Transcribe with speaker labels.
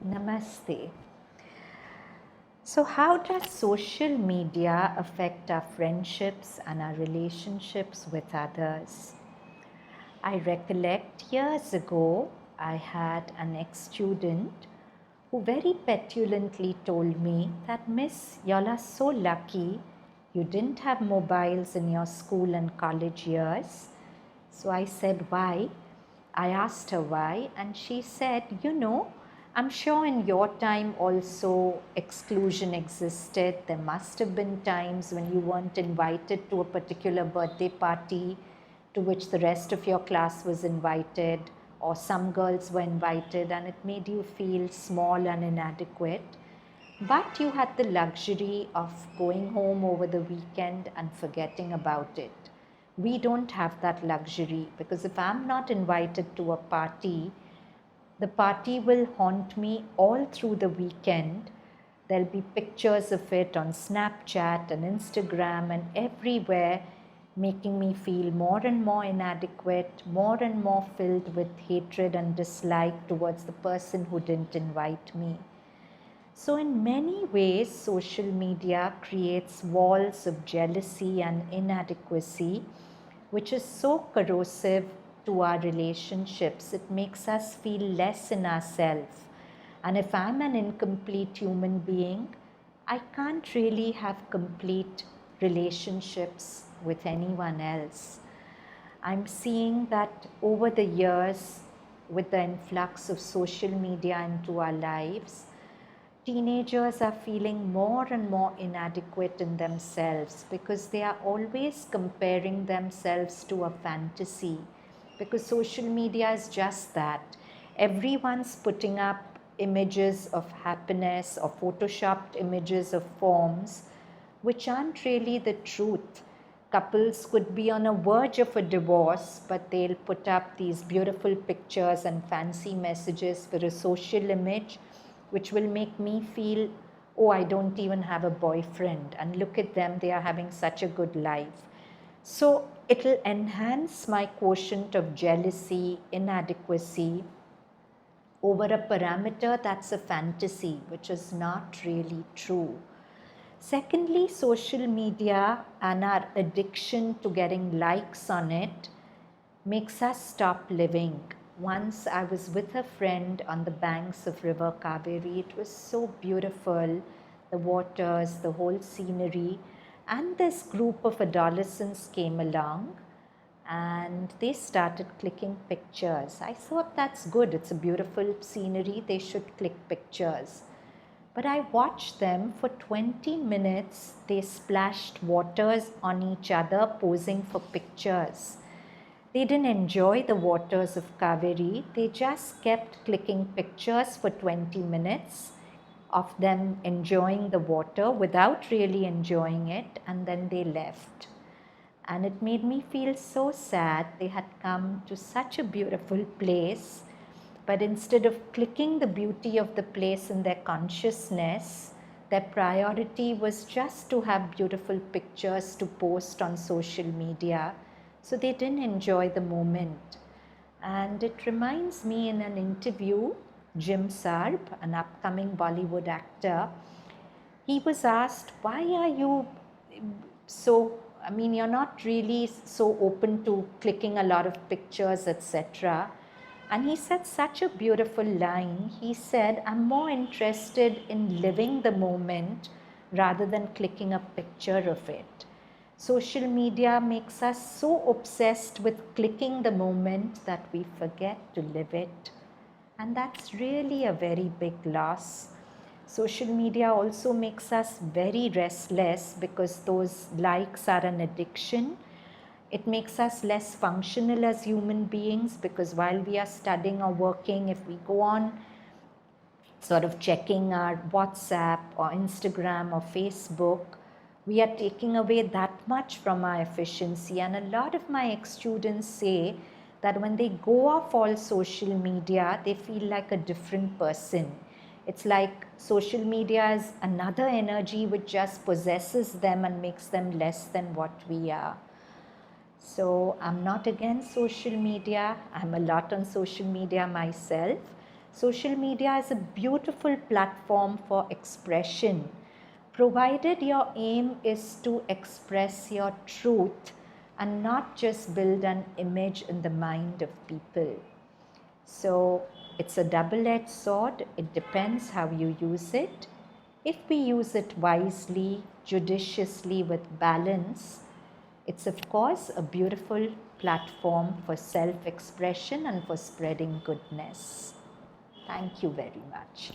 Speaker 1: Namaste. So, how does social media affect our friendships and our relationships with others? I recollect years ago, I had an ex student who very petulantly told me that, Miss, y'all are so lucky you didn't have mobiles in your school and college years. So I said, why? I asked her why, and she said, I'm sure in your time also exclusion existed. There must have been times when you weren't invited to a particular birthday party to which the rest of your class was invited, or some girls were invited, and it made you feel small and inadequate. But you had the luxury of going home over the weekend and forgetting about it. We don't have that luxury because if I'm not invited to a party, the party will haunt me all through the weekend. There'll be pictures of it on Snapchat and Instagram and everywhere, making me feel more and more inadequate, more and more filled with hatred and dislike towards the person who didn't invite me. So, in many ways, social media creates walls of jealousy and inadequacy, which is so corrosive to our relationships. It makes us feel less in ourselves. And if I'm an incomplete human being, I can't really have complete relationships with anyone else. I'm seeing that over the years, with the influx of social media into our lives, teenagers are feeling more and more inadequate in themselves because they are always comparing themselves to a fantasy. Because social media is just that. Everyone's putting up images of happiness or photoshopped images of forms which aren't really the truth. Couples could be on a verge of a divorce, but they'll put up these beautiful pictures and fancy messages for a social image, which will make me feel, oh, I don't even have a boyfriend. And look at them, they are having such a good life. So it'll enhance my quotient of jealousy, inadequacy over a parameter that's a fantasy, which is not really true. Secondly, social media and our addiction to getting likes on it makes us stop living. Once I was with a friend on the banks of River Kaveri. It was so beautiful, the waters, the whole scenery. And this group of adolescents came along and they started clicking pictures. I thought that's good, it's a beautiful scenery, they should click pictures. But I watched them for 20 minutes. They splashed waters on each other, posing for pictures. They didn't enjoy the waters of Kaveri. They just kept clicking pictures for 20 minutes of them enjoying the water without really enjoying it, and then they left. And it made me feel so sad. They had come to such a beautiful place, but instead of clicking the beauty of the place in their consciousness, their priority was just to have beautiful pictures to post on social media. So they didn't enjoy the moment. And it reminds me, in an interview, Jim Sarb, an upcoming Bollywood actor, he was asked, why are you you're not really so open to clicking a lot of pictures, etc. And he said such a beautiful line. He said, I'm more interested in living the moment rather than clicking a picture of it. Social media makes us so obsessed with clicking the moment that we forget to live it. And that's really a very big loss. Social media also makes us very restless because those likes are an addiction. It makes us less functional as human beings because while we are studying or working, if we go on sort of checking our WhatsApp or Instagram or Facebook, we are taking away that much from our efficiency. And a lot of my ex-students say that when they go off all social media, they feel like a different person. It's like social media is another energy which just possesses them and makes them less than what we are. So I'm not against social media. I'm a lot on social media myself. Social media is a beautiful platform for expression, provided your aim is to express your truth and not just build an image in the mind of people. So it's a double-edged sword. It depends how you use it. If we use it wisely, judiciously, with balance, it's of course a beautiful platform for self-expression and for spreading goodness. Thank you very much.